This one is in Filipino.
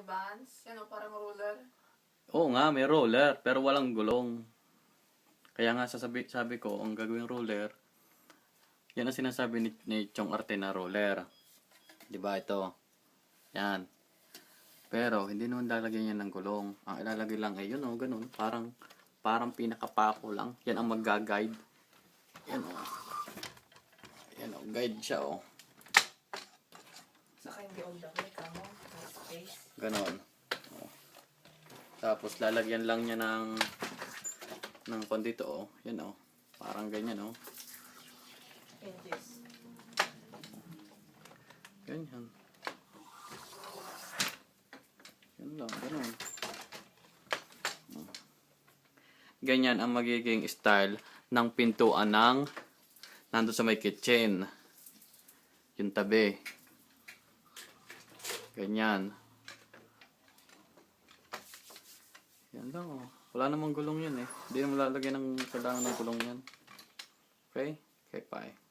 bands. Yan o, parang roller. Oo nga, may roller, pero walang gulong. Kaya nga sabi ko, ang gagawing roller, yan ang sinasabi ni Chong Arte na roller. Diba ito? Yan. Pero, hindi naman lalagyan yan ng gulong. Ang ilalagay lang ay yun o, ganun. Parang pinakapako lang. Yan ang mag-guide. Yan o. Yan o, guide siya o. Saka hindi all the way, kamo. Space. Ganon. O. Tapos, lalagyan lang niya ng kondito o. Yan o. Parang ganyan o. Hinges. Ganyan. Yan lang, ganun. Ganyan ang magiging style ng pintuan ng nandun sa may kitchen. Yung tabi. Ganyan. Yan lang oh. Wala namang gulong yun eh. Hindi naman lalagyan ng kailangan ng gulong yan. Okay? Okay, bye.